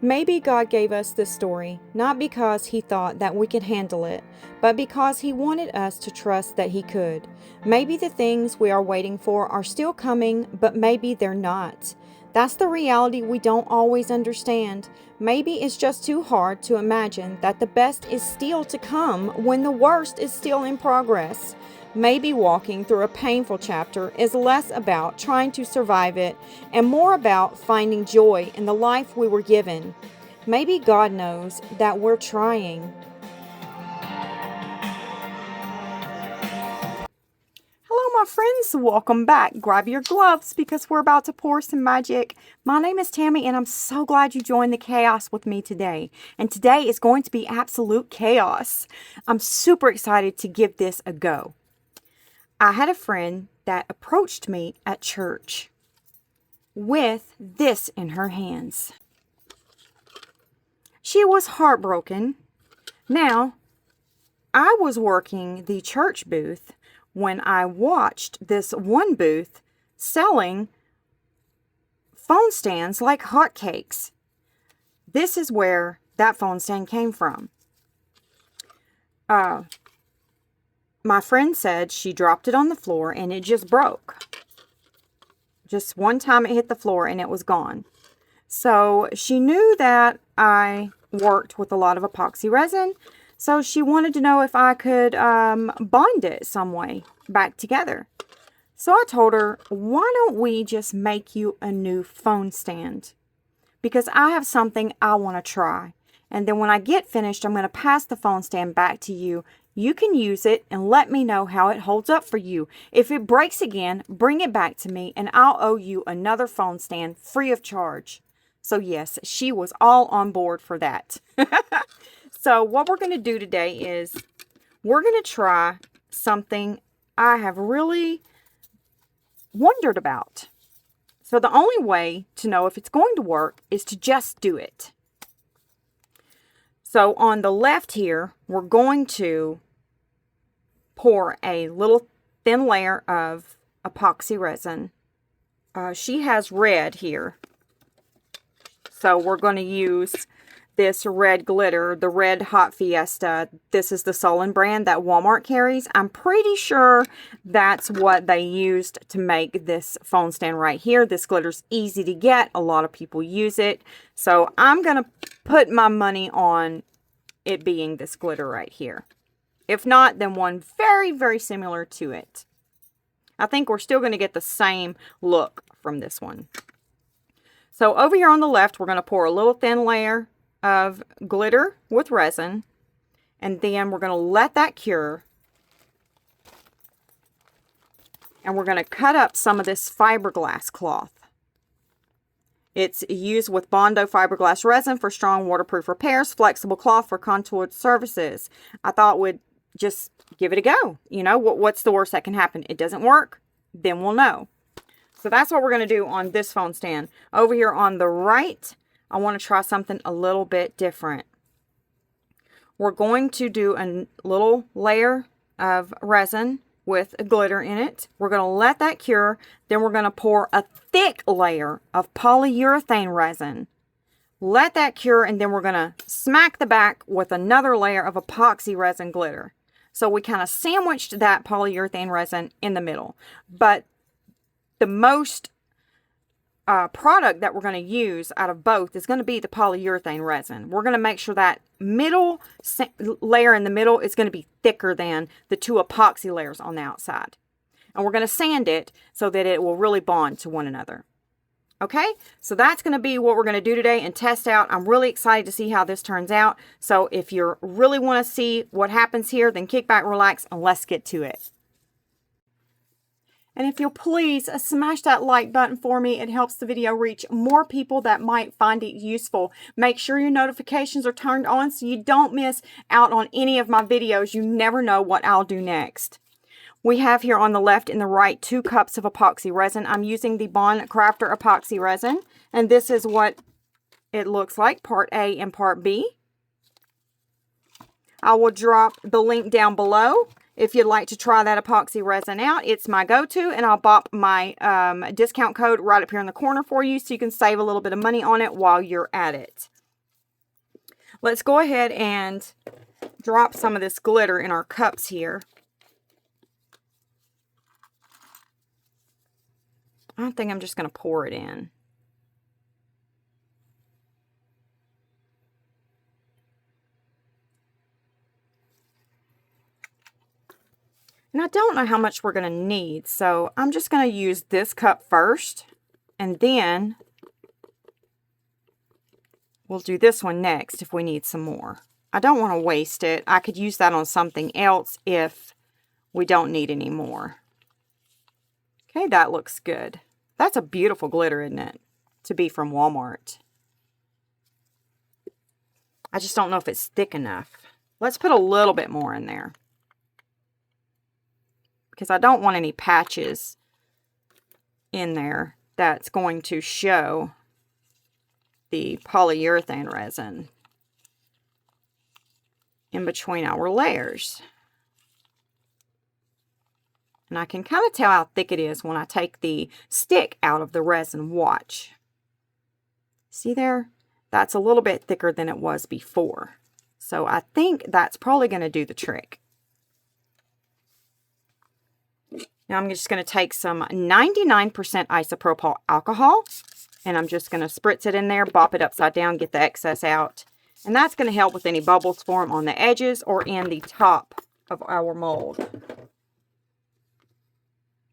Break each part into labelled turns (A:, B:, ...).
A: Maybe God gave us this story not because He thought that we could handle it, but because He wanted us to trust that He could. Maybe the things we are waiting for are still coming, but maybe they're not. That's the reality we don't always understand. Maybe it's just too hard to imagine that the best is still to come when the worst is still in progress. Maybe walking through a painful chapter is less about trying to survive it and more about finding joy in the life we were given. Maybe God knows that we're trying. Hello, my friends. Welcome back. Grab your gloves because we're about to pour some magic. My name is Tammy, and I'm so glad you joined the chaos with me today. And today is going to be absolute chaos. I'm super excited to give this a go. I had a friend that approached me at church with this in her hands. She was heartbroken. Now, I was working the church booth when I watched this one booth selling phone stands like hotcakes. This is where that phone stand came from. My friend said she dropped it on the floor and it just broke. Just one time it hit the floor and it was gone. So she knew that I worked with a lot of epoxy resin. So she wanted to know if I could bond it some way back together. So I told her, why don't we just make you a new phone stand? Because I have something I want to try. And then when I get finished, I'm going to pass the phone stand back to you. You can use it and let me know how it holds up for you. If it breaks again, bring it back to me and I'll owe you another phone stand free of charge. So yes, she was all on board for that. So what we're going to do today is we're going to try something I have really wondered about. So the only way to know if it's going to work is to just do it. So on the left here, we're going to pour a little thin layer of epoxy resin. She has red here. So we're going to use this red glitter, the Red Hot Fiesta. This is the Solon brand that Walmart carries. I'm pretty sure that's what they used to make this phone stand right here. This glitter's easy to get. A lot of people use it. So I'm going to put my money on it being this glitter right here. If not, then one very, very similar to it. I think we're still going to get the same look from this one. So over here on the left, we're going to pour a little thin layer of glitter with resin. And then we're going to let that cure. And we're going to cut up some of this fiberglass cloth. It's used with Bondo fiberglass resin for strong waterproof repairs, flexible cloth for contoured surfaces. I thought we'd just give it a go. You know, what's the worst that can happen? It doesn't work, then we'll know. So that's what we're going to do on this phone stand. Over here on the right, I want to try something a little bit different. We're going to do a little layer of resin with a glitter in it. We're going to let that cure. Then we're going to pour a thick layer of polyurethane resin. Let that cure, and then we're going to smack the back with another layer of epoxy resin glitter. So we kind of sandwiched that polyurethane resin in the middle. But the most product that we're going to use out of both is going to be the polyurethane resin. We're going to make sure that middle layer in the middle is going to be thicker than the two epoxy layers on the outside. And we're going to sand it so that it will really bond to one another. Okay, so that's going to be what we're going to do today and test out. I'm really excited to see how this turns out. So if you really want to see what happens here, then kick back, relax, and let's get to it. And if you'll please smash that like button for me, it helps the video reach more people that might find it useful. Make sure your notifications are turned on so you don't miss out on any of my videos. You never know what I'll do next. We have here on the left and the right 2 cups of epoxy resin. I'm using the Bond Crafter epoxy resin, and this is what it looks like, part A and part B. I will drop the link down below if you'd like to try that epoxy resin out. It's my go-to, and I'll pop my discount code right up here in the corner for you so you can save a little bit of money on it while you're at it. Let's go ahead and drop some of this glitter in our cups here. I think I'm just going to pour it in. And I don't know how much we're going to need, so I'm just going to use this cup first, and then we'll do this one next if we need some more. I don't want to waste it. I could use that on something else if we don't need any more. Okay, that looks good. That's a beautiful glitter, isn't it? To be from Walmart. I just don't know if it's thick enough. Let's put a little bit more in there, because I don't want any patches in there that's going to show the polyurethane resin in between our layers. And I can kind of tell how thick it is when I take the stick out of the resin. Watch. See there? That's a little bit thicker than it was before. So I think that's probably going to do the trick. Now I'm just going to take some 99% isopropyl alcohol, and I'm just going to spritz it in there, bop it upside down, get the excess out. And that's going to help with any bubbles form on the edges or in the top of our mold,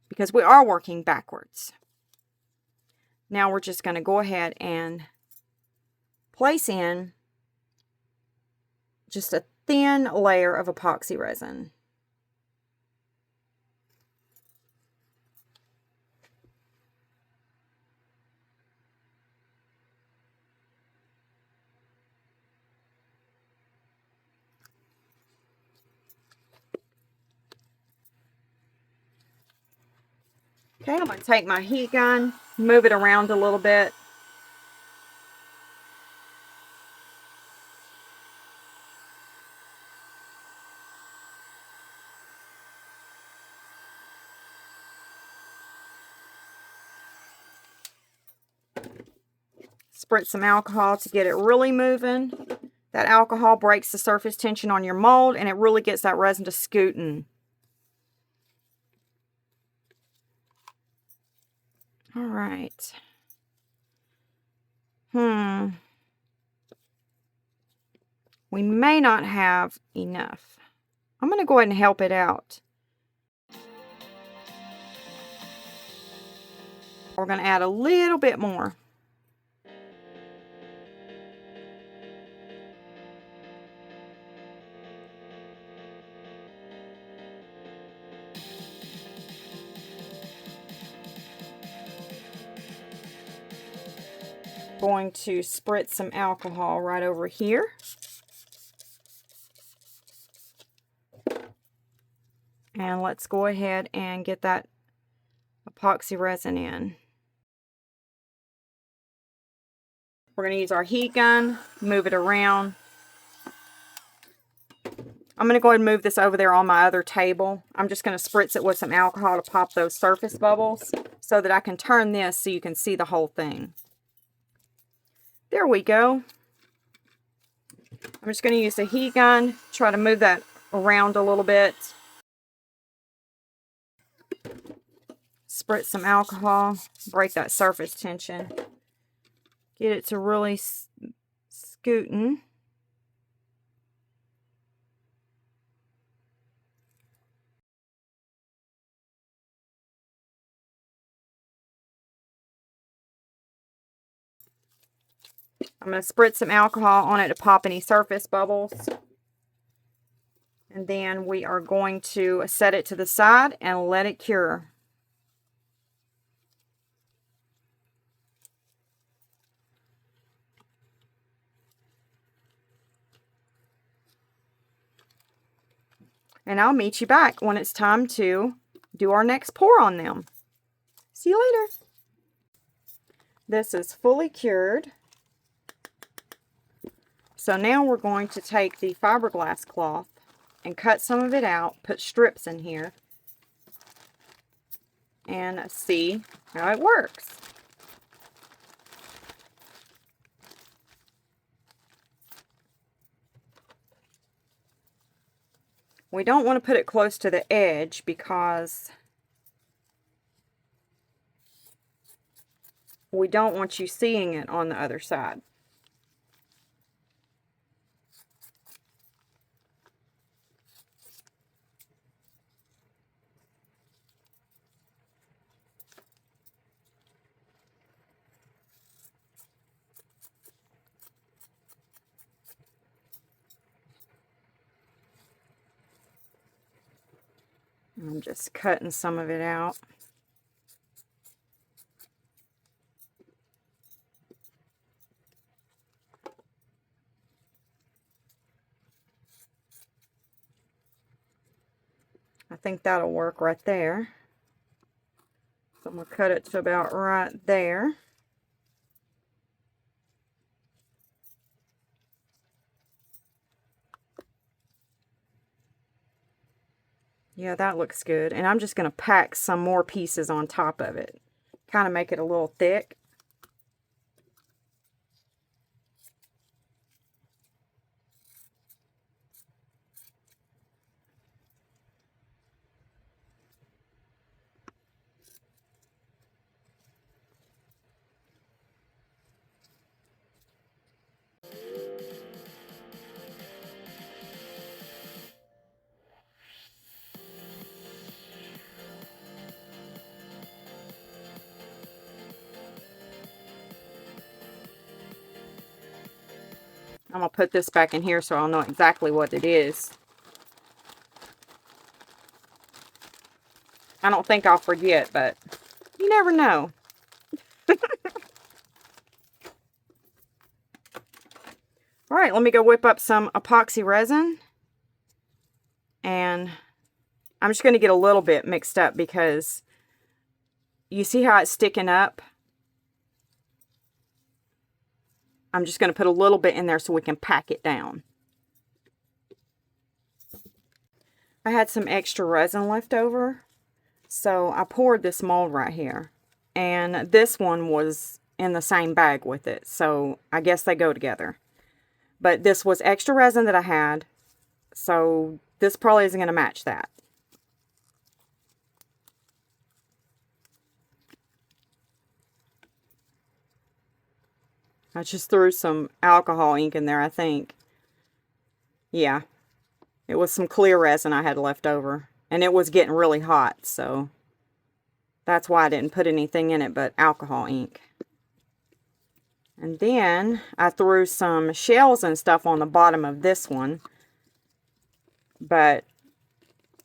A: because we are working backwards. Now we're just going to go ahead and place in just a thin layer of epoxy resin. Okay, I'm going to take my heat gun, move it around a little bit. Spritz some alcohol to get it really moving. That alcohol breaks the surface tension on your mold, and it really gets that resin to scooting. All right. We may not have enough. I'm going to go ahead and help it out. We're going to add a little bit more. Going to spritz some alcohol right over here. And let's go ahead and get that epoxy resin in. We're going to use our heat gun, move it around. I'm going to go ahead and move this over there on my other table. I'm just going to spritz it with some alcohol to pop those surface bubbles so that I can turn this so you can see the whole thing. There we go. I'm just going to use the heat gun, try to move that around a little bit. Spritz some alcohol, break that surface tension. Get it to really scooting. I'm going to spritz some alcohol on it to pop any surface bubbles. And then we are going to set it to the side and let it cure. And I'll meet you back when it's time to do our next pour on them. See you later. This is fully cured. So now we're going to take the fiberglass cloth and cut some of it out, put strips in here, and see how it works. We don't want to put it close to the edge because we don't want you seeing it on the other side. I'm just cutting some of it out. I think that'll work right there. So I'm going to cut it to about right there. Yeah, that looks good. And I'm just going to pack some more pieces on top of it. Kind of make it a little thick. I'm going to put this back in here so I'll know exactly what it is. I don't think I'll forget, but you never know. All right, let me go whip up some epoxy resin. And I'm just going to get a little bit mixed up because you see how it's sticking up? I'm just going to put a little bit in there so we can pack it down. I had some extra resin left over, so I poured this mold right here. And this one was in the same bag with it, so I guess they go together. But this was extra resin that I had, so this probably isn't going to match that. I just threw some alcohol ink in there, I think. Yeah. It was some clear resin I had left over. And it was getting really hot, so that's why I didn't put anything in it but alcohol ink. And then I threw some shells and stuff on the bottom of this one. But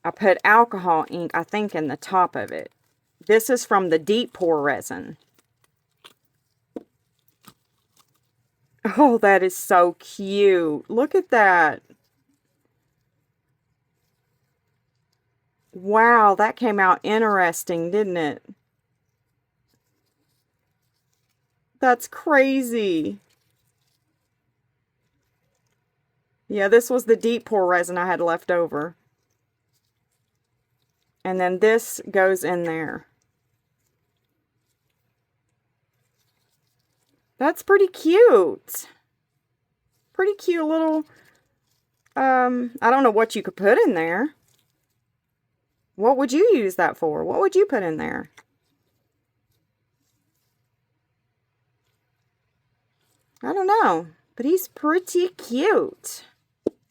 A: I put alcohol ink, I think, in the top of it. This is from the deep pour resin. Oh, that is so cute. Look at that. Wow, that came out interesting, didn't it? That's crazy. Yeah, this was the deep pour resin I had left over. And then this goes in there. That's pretty cute. Pretty cute little, I don't know what you could put in there. What would you use that for? What would you put in there? I don't know, but he's pretty cute.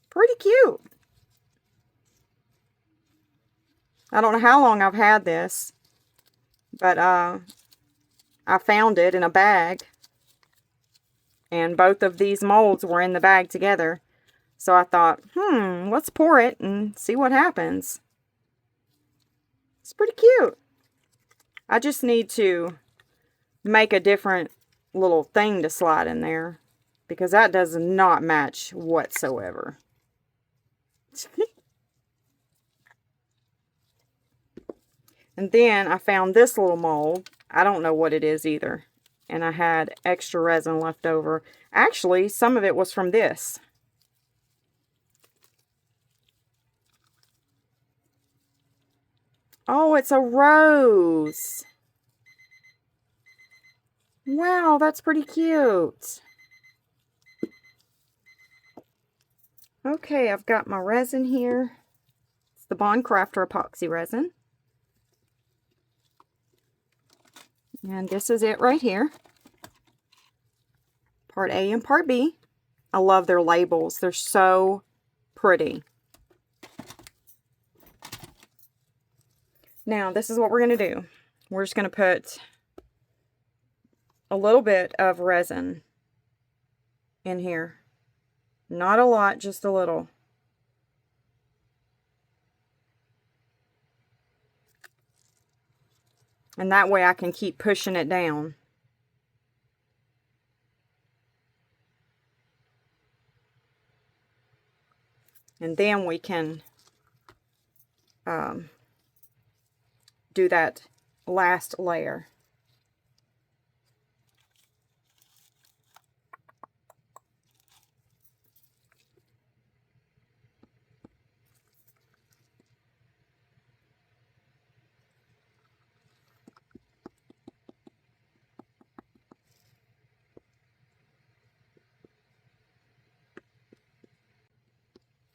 A: Pretty cute. I don't know how long I've had this, but I found it in a bag. And both of these molds were in the bag together. So I thought, let's pour it and see what happens. It's pretty cute. I just need to make a different little thing to slide in there, because that does not match whatsoever. And then I found this little mold. I don't know what it is either. And I had extra resin left over. Actually, some of it was from this. Oh, it's a rose. Wow, that's pretty cute. Okay, I've got my resin here. the Bond Crafter epoxy resin. And this is it right here. Part A and Part B. I love their labels. They're so pretty. Now, this is what we're going to do. We're just going to put a little bit of resin in here. Not a lot, just a little. And that way I can keep pushing it down. And then we can do that last layer.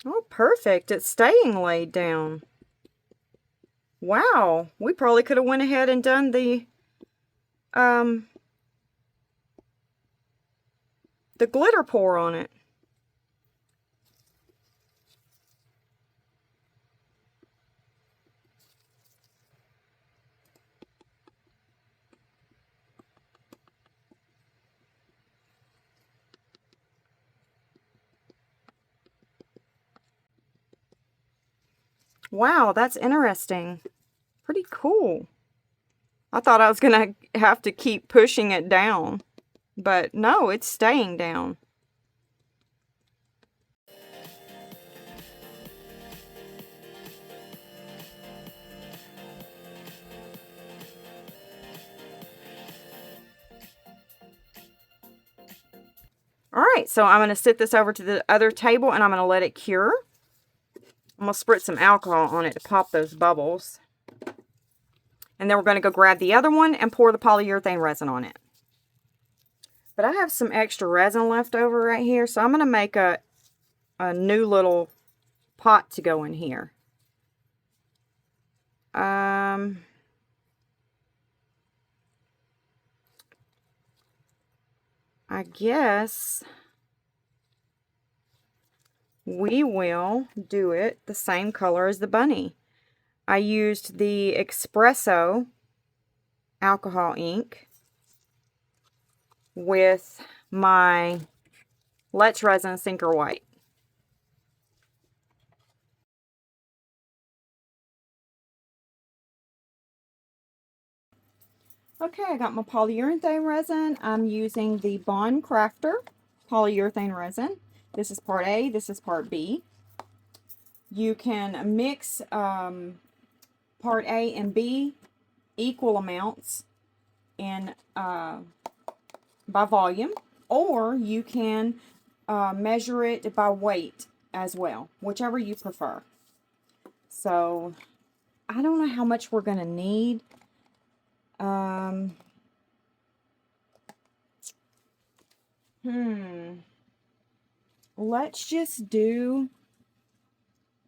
A: Oh, perfect. It's staying laid down. Wow. We probably could have went ahead and done the glitter pour on it. Wow, that's interesting. Pretty cool. I thought I was going to have to keep pushing it down. But no, it's staying down. Alright, so I'm going to sit this over to the other table and I'm going to let it cure. I'm going to spritz some alcohol on it to pop those bubbles. And then we're going to go grab the other one and pour the polyurethane resin on it. But I have some extra resin left over right here, so I'm going to make a new little pot to go in here. I guess we will do it the same color as the bunny. I used the espresso alcohol ink with my Let's Resin Sinker White. Okay, I got my polyurethane resin. I'm using the Bond Crafter polyurethane resin. This is part A, this is part B. You can mix part A and B equal amounts in by volume, or you can measure it by weight as well, whichever you prefer. So I don't know how much we're going to need. Let's just do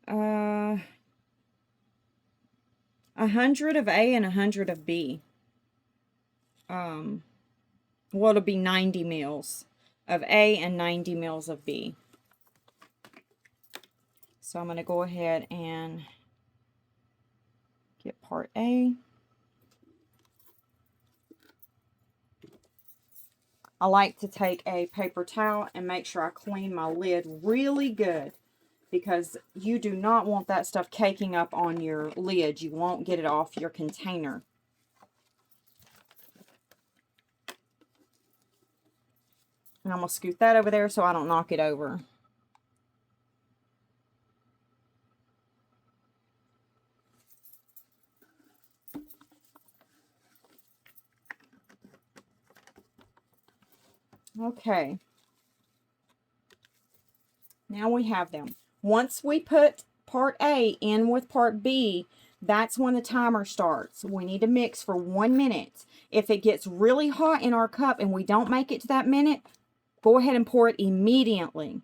A: 100 of A and 100 of B. Well, it'll be 90 mils of A and 90 mils of B. So I'm going to go ahead and get part A. I like to take a paper towel and make sure I clean my lid really good, because you do not want that stuff caking up on your lid. You won't get it off your container. And I'm going to scoot that over there so I don't knock it over. Okay. Now we have them. Once we put part A in with part B, that's when the timer starts. We need to mix for 1 minute. If it gets really hot in our cup and we don't make it to that minute, go ahead and pour it immediately.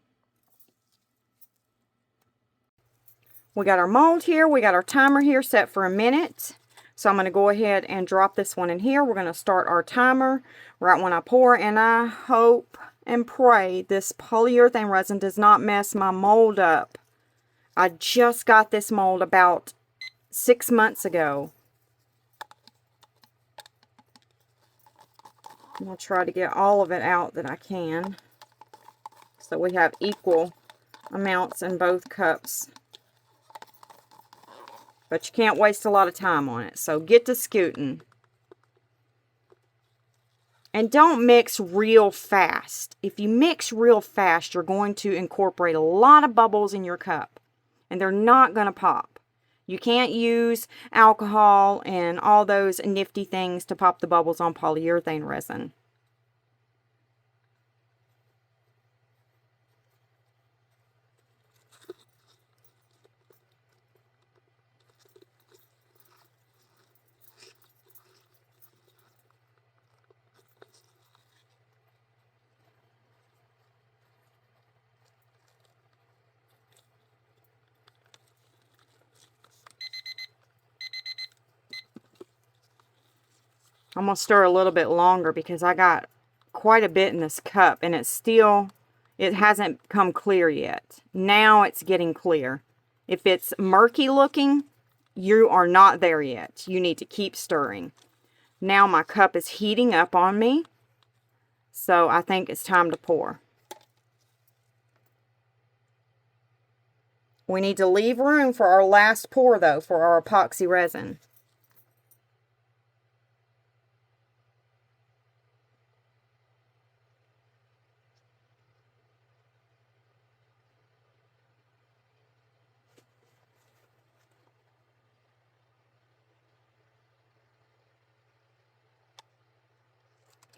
A: We got our mold here. We got our timer here set for a minute. So I'm going to go ahead and drop this one in here. We're going to start our timer right when I pour. And I hope and pray this polyurethane resin does not mess my mold up. I just got this mold about 6 months ago. I'm going to try to get all of it out that I can, so we have equal amounts in both cups. But you can't waste a lot of time on it, so get to scooting. And don't mix real fast. If you mix real fast, you're going to incorporate a lot of bubbles in your cup, and they're not going to pop. You can't use alcohol and all those nifty things to pop the bubbles on polyurethane resin. I'm going to stir a little bit longer because I got quite a bit in this cup, and it hasn't come clear yet. Now it's getting clear. If it's murky looking, you are not there yet. You need to keep stirring. Now my cup is heating up on me, so I think it's time to pour. We need to leave room for our last pour, though, for our epoxy resin.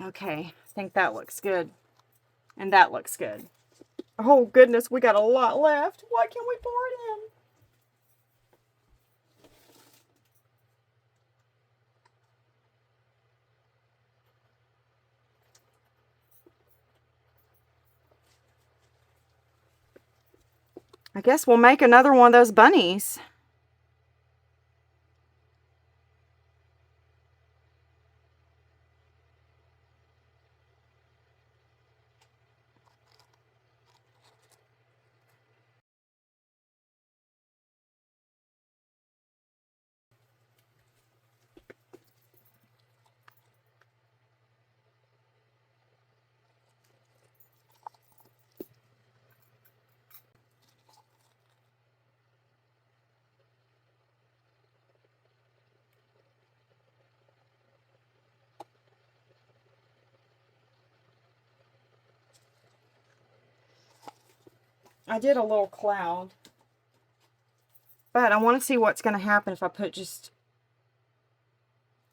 A: Okay, I think that looks good. And that looks good. Oh goodness, we got a lot left. Why can't we pour it in? I guess we'll make another one of those bunnies. I did a little cloud, but I want to see what's going to happen if I put just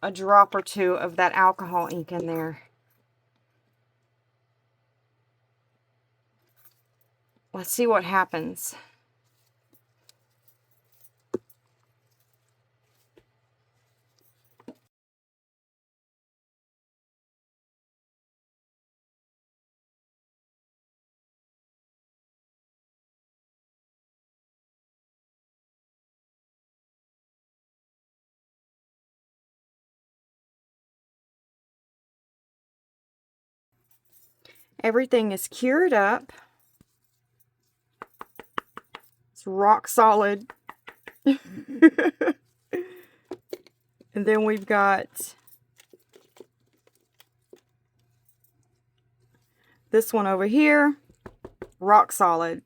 A: a drop or two of that alcohol ink in there. Let's see what happens. Everything is cured up. It's rock solid. And then we've got this one over here, rock solid.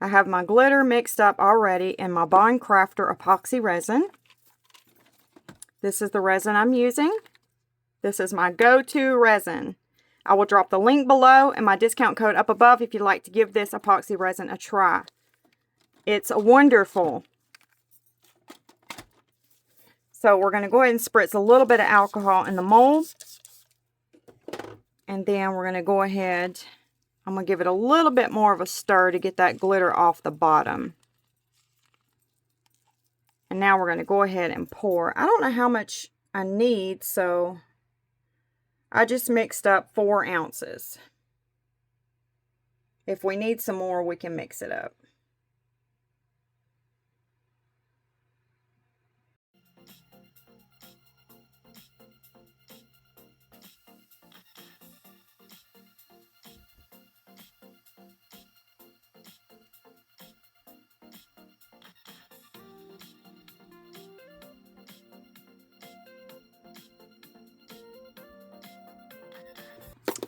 A: I have my glitter mixed up already in my Bond Crafter epoxy resin. This is the resin I'm using. This is my go-to resin. I will drop the link below and my discount code up above if you'd like to give this epoxy resin a try. It's wonderful. So we're going to go ahead and spritz a little bit of alcohol in the mold. And then we're going to go ahead, I'm going to give it a little bit more of a stir to get that glitter off the bottom. And now we're going to go ahead and pour. I don't know how much I need, so I just mixed up 4 ounces. If we need some more, we can mix it up.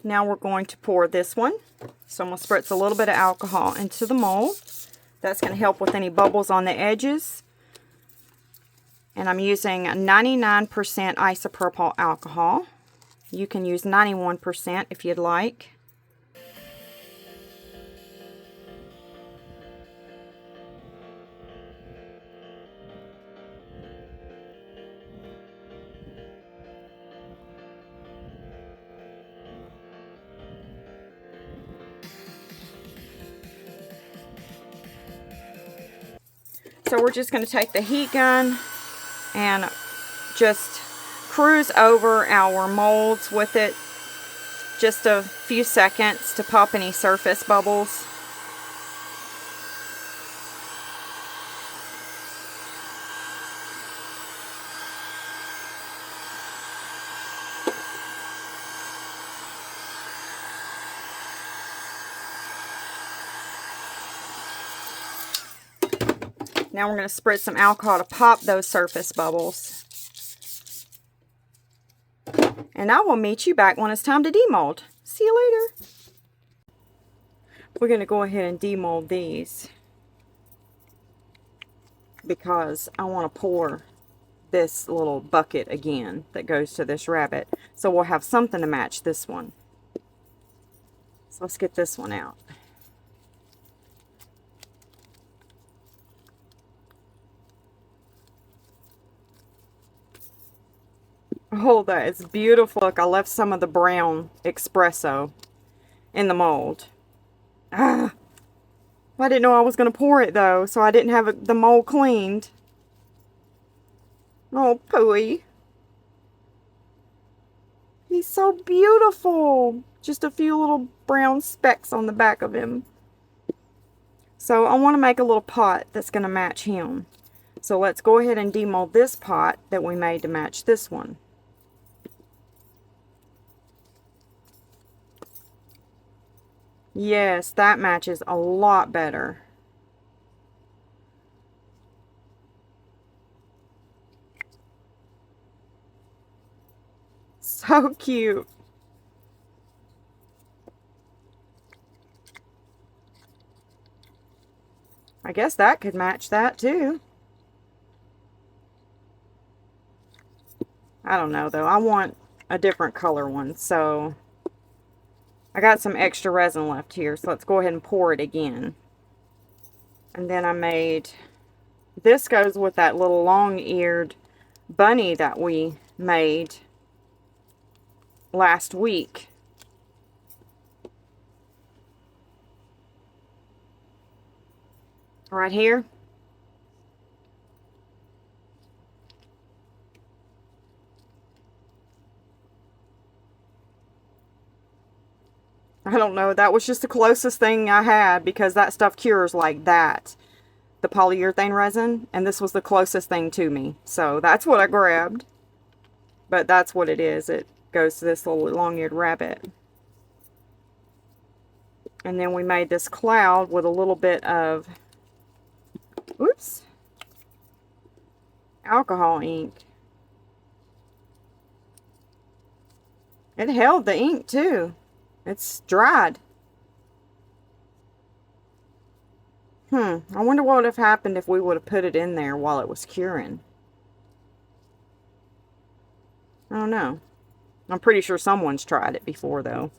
A: Now we're going to pour this one. So I'm going to spritz a little bit of alcohol into the mold. That's going to help with any bubbles on the edges. And I'm using 99% isopropyl alcohol. You can use 91% if you'd like. So we're just going to take the heat gun and just cruise over our molds with it just a few seconds to pop any surface bubbles. Now we're going to spritz some alcohol to pop those surface bubbles. And I will meet you back when it's time to demold. See you later. We're going to go ahead and demold these because I want to pour this little bucket again that goes to this rabbit. So we'll have something to match this one. So let's get this one out. Oh, that is beautiful. Look, I left some of the brown espresso in the mold. I didn't know I was going to pour it, though, so I didn't have the mold cleaned. Oh, Pooey. He's so beautiful. Just a few little brown specks on the back of him. So I want to make a little pot that's going to match him. So let's go ahead and demold this pot that we made to match this one. Yes, that matches a lot better. So cute. I guess that could match that too. I don't know though. I want a different color one, so I got some extra resin left here, so let's go ahead and pour it again. And then I made, this goes with that little long-eared bunny that we made last week. Right here. I don't know, that was just the closest thing I had because that stuff cures like that. The polyurethane resin, and this was the closest thing to me. So that's what I grabbed. But that's what it is. It goes to this little long-eared rabbit. And then we made this cloud with a little bit of, oops, alcohol ink. It held the ink too. It's dried. I wonder what would have happened if we would have put it in there while it was curing. I don't know. I'm pretty sure someone's tried it before though.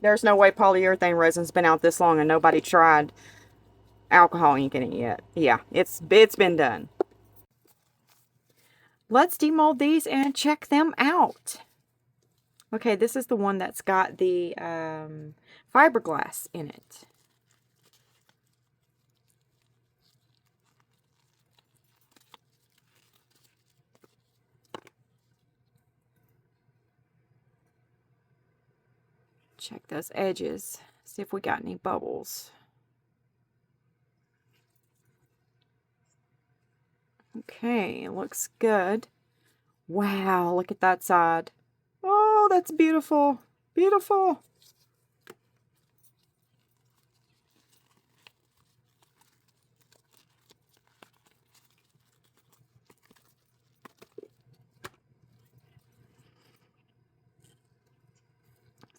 A: There's no way polyurethane resin's been out this long and nobody tried alcohol ink in it yet. Yeah, it's been done. Let's demold these and check them out. Okay, this is the one that's got the fiberglass in it. Check those edges, see if we got any bubbles. Okay, looks good. Wow, look at that side. Oh, that's beautiful. Beautiful.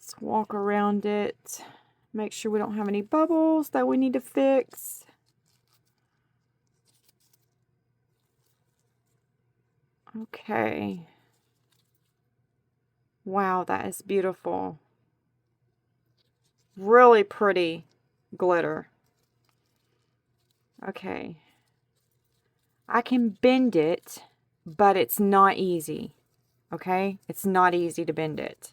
A: Let's walk around it. Make sure we don't have any bubbles that we need to fix. Okay. Wow, that is beautiful. Really pretty glitter. Okay. I can bend it, but it's not easy. Okay? It's not easy to bend it.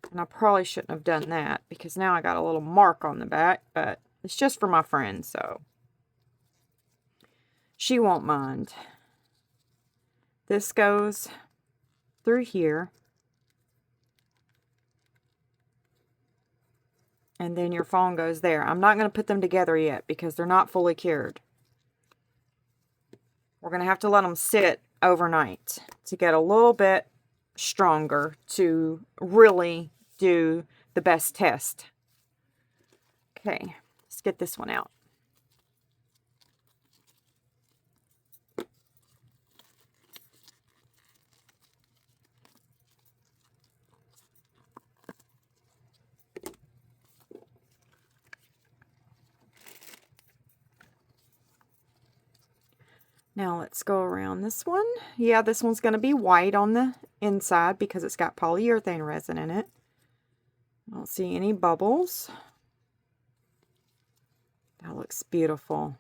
A: And I probably shouldn't have done that because now I got a little mark on the back, but it's just for my friend, so she won't mind. This goes through here. And then your phone goes there. I'm not going to put them together yet because they're not fully cured. We're going to have to let them sit overnight to get a little bit stronger to really do the best test. Okay, let's get this one out. Now let's go around this one. Yeah, this one's going to be white on the inside because it's got polyurethane resin in it. I don't see any bubbles. That looks beautiful.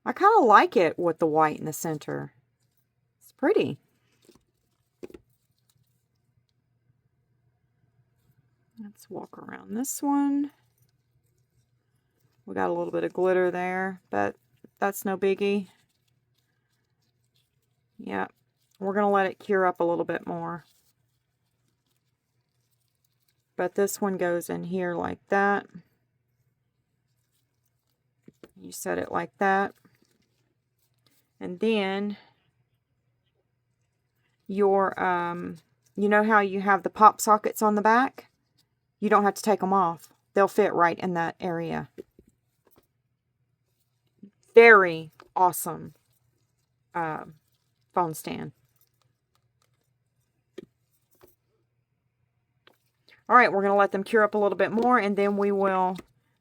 A: I kind of like it with the white in the center. It's pretty. Let's walk around this one. We got a little bit of glitter there, but that's no biggie. Yeah, we're going to let it cure up a little bit more. But this one goes in here like that. You set it like that. And then your, you know how you have the pop sockets on the back? You don't have to take them off. They'll fit right in that area. Very awesome phone stand. All right, we're going to let them cure up a little bit more, and then we will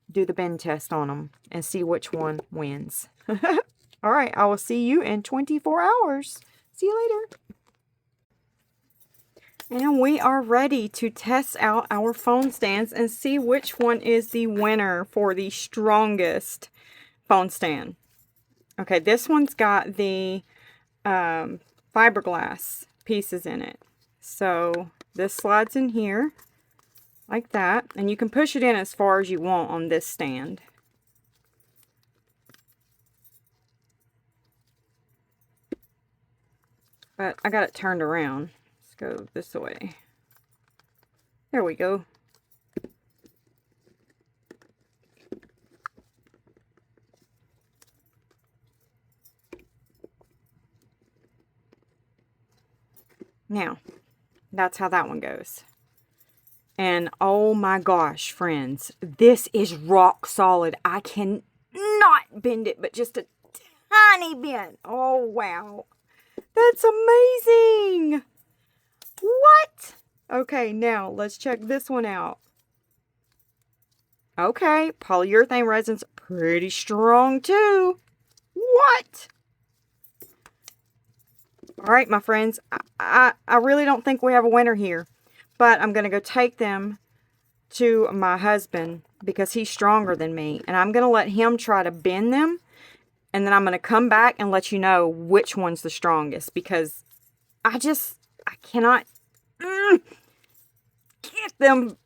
A: do the bend test on them and see which one wins. All right, I will see you in 24 hours. See you later. And we are ready to test out our phone stands and see which one is the winner for the strongest phone stand. Okay, this one's got the fiberglass pieces in it. So this slides in here like that, and you can push it in as far as you want on this stand. But I got it turned around. Let's go this way. There we go. Now, that's how that one goes. And oh my gosh, friends, this is rock solid. I cannot bend it, but just a tiny bit. Oh, wow. That's amazing. What? Okay, now let's check this one out. Okay, polyurethane resin's pretty strong too. What? All right, my friends, I really don't think we have a winner here. But I'm going to go take them to my husband because he's stronger than me. And I'm going to let him try to bend them. And then I'm going to come back and let you know which one's the strongest. Because I cannot get them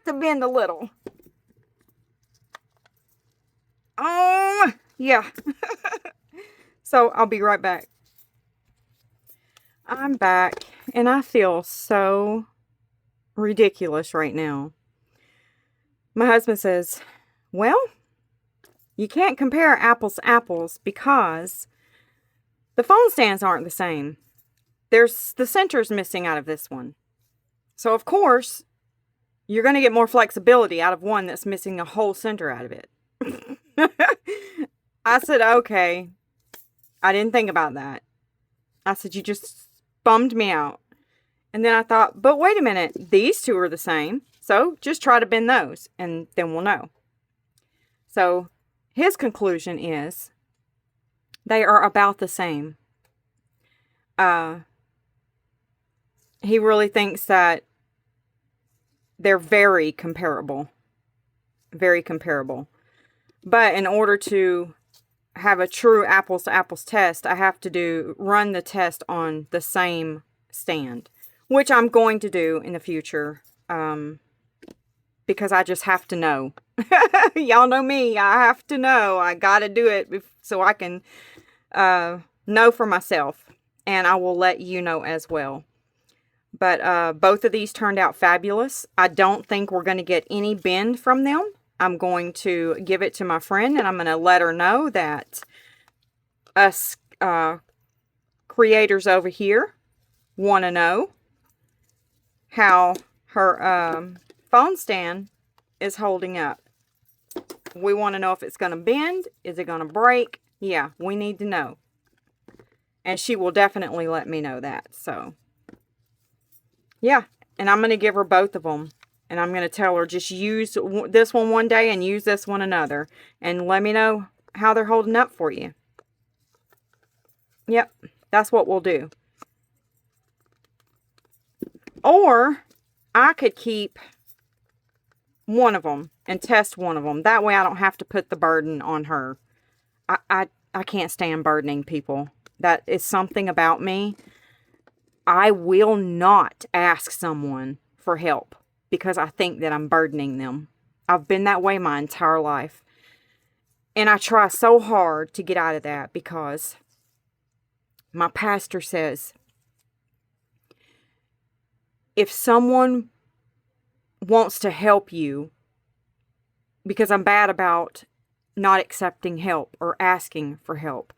A: to bend a little. Oh, yeah. So I'll be right back. I'm back. And I feel so ridiculous right now. My husband says, well, you can't compare apples to apples because the phone stands aren't the same. There's the center's missing out of this one. So of course, you're going to get more flexibility out of one that's missing a whole center out of it. I said, okay. I didn't think about that. I said, you just bummed me out. And then I thought, but wait a minute, these two are the same. So just try to bend those and then we'll know. So his conclusion is they are about the same. He really thinks that they're very comparable. Very comparable. But in order to have a true apples to apples test, I have to run the test on the same stand, which I'm going to do in the future, because I just have to know. Y'all know me. I have to know. I got to do it so I can know for myself, and I will let you know as well. But both of these turned out fabulous. I don't think we're going to get any bend from them. I'm going to give it to my friend, and I'm going to let her know that us creators over here want to know how her phone stand is holding up. We want to know if it's going to bend. Is it going to break? Yeah, we need to know. And she will definitely let me know that. So, yeah. And I'm going to give her both of them. And I'm going to tell her, just use this one day and use this one another. And let me know how they're holding up for you. Yep, that's what we'll do. Or I could keep one of them and test one of them. That way I don't have to put the burden on her. I can't stand burdening people. That is something about me. I will not ask someone for help because I think that I'm burdening them. I've been that way my entire life. And I try so hard to get out of that because my pastor says, if someone wants to help you, because I'm bad about not accepting help or asking for help,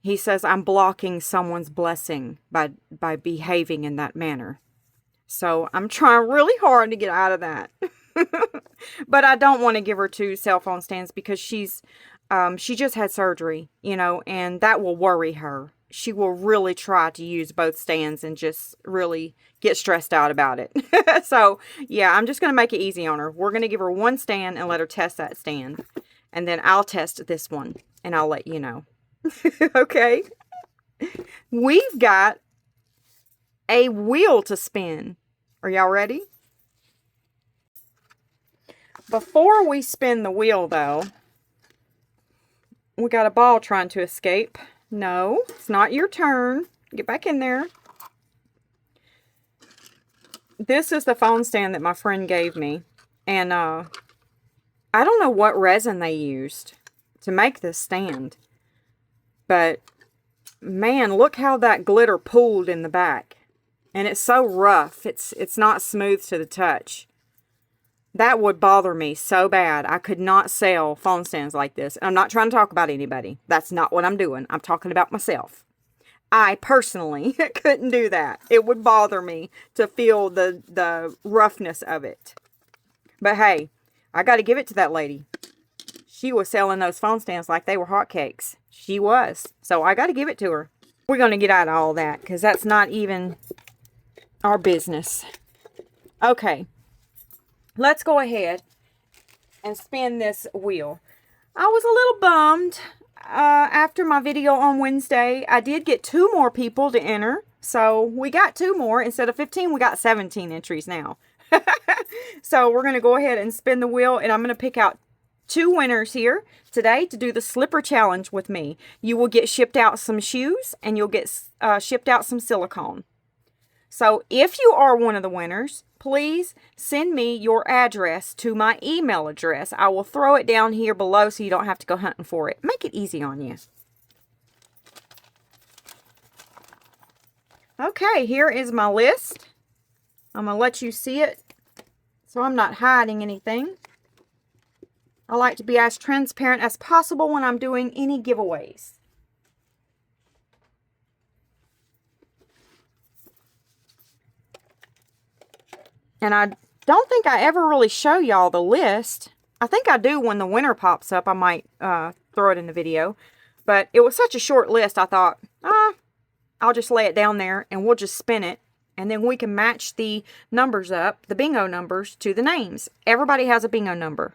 A: he says I'm blocking someone's blessing by behaving in that manner. So I'm trying really hard to get out of that. But I don't want to give her 2 cell phone stands because she just had surgery, and that will worry her. She will really try to use both stands and just really get stressed out about it. So, yeah, I'm just going to make it easy on her. We're going to give her 1 stand and let her test that stand. And then I'll test this one and I'll let you know. Okay. We've got a wheel to spin. Are y'all ready? Before we spin the wheel, though, we got a ball trying to escape. No, it's not your turn. Get back in there. This is the phone stand that my friend gave me. And I don't know what resin they used to make this stand. But, man, look how that glitter pooled in the back. And it's so rough. It's not smooth to the touch. That would bother me so bad. I could not sell phone stands like this. And I'm not trying to talk about anybody. That's not what I'm doing. I'm talking about myself. I personally couldn't do that. It would bother me to feel the roughness of it. But hey, I got to give it to that lady. She was selling those phone stands like they were hotcakes. She was. So I got to give it to her. We're going to get out of all that because that's not even our business. Okay. Let's go ahead and spin this wheel. I was a little bummed after my video on Wednesday. I did get 2 more people to enter. So we got 2 more. Instead of 15, we got 17 entries now. So we're going to go ahead and spin the wheel. And I'm going to pick out 2 winners here today to do the slipper challenge with me. You will get shipped out some shoes and you'll get shipped out some silicone. So if you are one of the winners, please send me your address to my email address. I will throw it down here below so you don't have to go hunting for it. Make it easy on you. Okay, here is my list. I'm going to let you see it so I'm not hiding anything. I like to be as transparent as possible when I'm doing any giveaways. And I don't think I ever really show y'all the list. I think I do when the winner pops up. I might throw it in the video. But it was such a short list, I thought, I'll just lay it down there and we'll just spin it. And then we can match the numbers up, the bingo numbers, to the names. Everybody has a bingo number.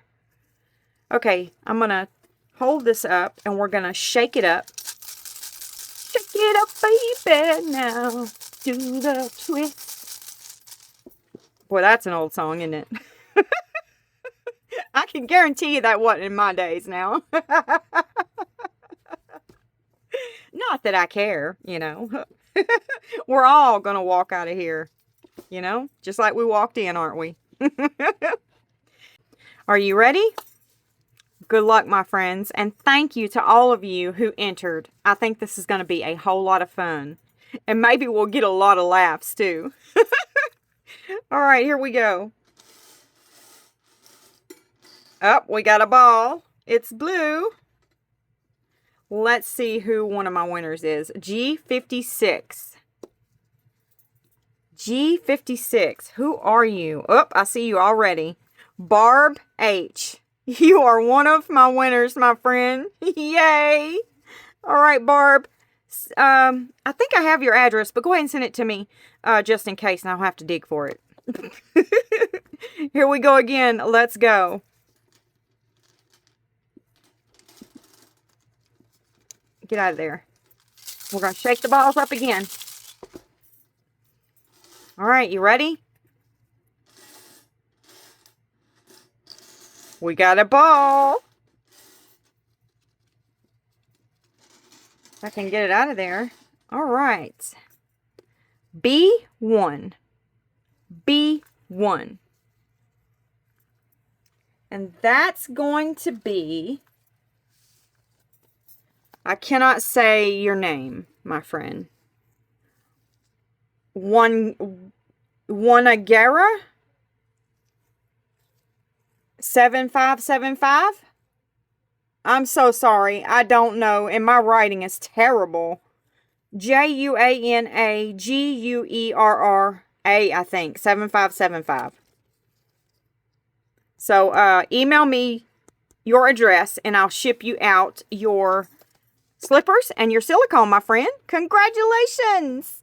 A: Okay, I'm going to hold this up and we're going to shake it up. Shake it up, baby, now. Do the twist. Boy, that's an old song, isn't it? I can guarantee you that wasn't in my days now. Not that I care, you know. We're all going to walk out of here, you know, just like we walked in, aren't we? Are you ready? Good luck, my friends, and thank you to all of you who entered. I think this is going to be a whole lot of fun, and maybe we'll get a lot of laughs, too. All right, here we go. Oh, we got a ball. It's blue. Let's see who one of my winners is. G56. G56. Who are you? Oh, I see you already. Barb H. You are one of my winners, my friend. Yay. All right, Barb. I think I have your address, but go ahead and send it to me just in case, and I'll have to dig for it. Here we go again. Let's go. Get out of there. We're going to shake the balls up again. All right, you ready? We got a ball. If I can get it out of there. All right. B1. B1. And that's going to be... I cannot say your name, my friend. Agera 7575. I'm so sorry. I don't know, and my writing is terrible. JUANAGUERRA, I think. 7575. So email me your address, and I'll ship you out your slippers and your silicone, my friend. Congratulations!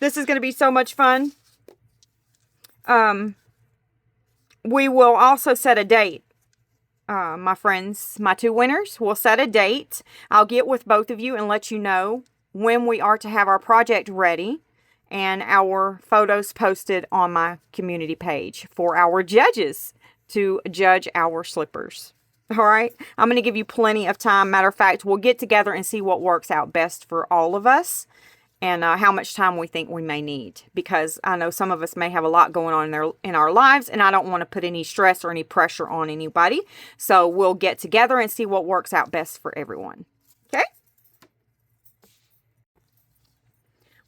A: This is going to be so much fun. We will also set a date. My friends, my two winners, will set a date. I'll get with both of you and let you know when we are to have our project ready and our photos posted on my community page for our judges to judge our slippers. All right. I'm going to give you plenty of time. Matter of fact, we'll get together and see what works out best for all of us and how much time we think we may need. Because I know some of us may have a lot going on in our lives, and I don't want to put any stress or any pressure on anybody. So we'll get together and see what works out best for everyone. Okay?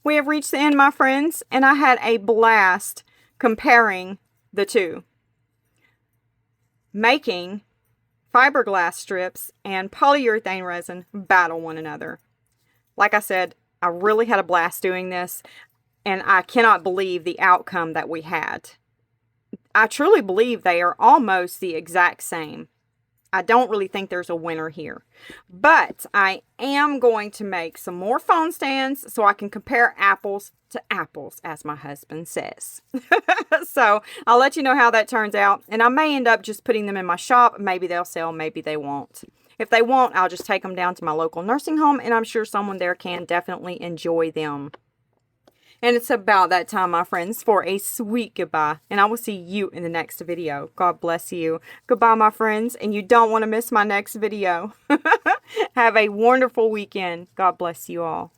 A: We have reached the end, my friends, and I had a blast comparing the two. Making fiberglass strips and polyurethane resin battle one another. Like I said, I really had a blast doing this, and I cannot believe the outcome that we had. I truly believe they are almost the exact same. I don't really think there's a winner here. But I am going to make some more phone stands so I can compare apples to apples, as my husband says. So I'll let you know how that turns out. And I may end up just putting them in my shop. Maybe they'll sell, maybe they won't. If they won't, I'll just take them down to my local nursing home, and I'm sure someone there can definitely enjoy them. And it's about that time, my friends, for a sweet goodbye. And I will see you in the next video. God bless you. Goodbye, my friends. And you don't want to miss my next video. Have a wonderful weekend. God bless you all.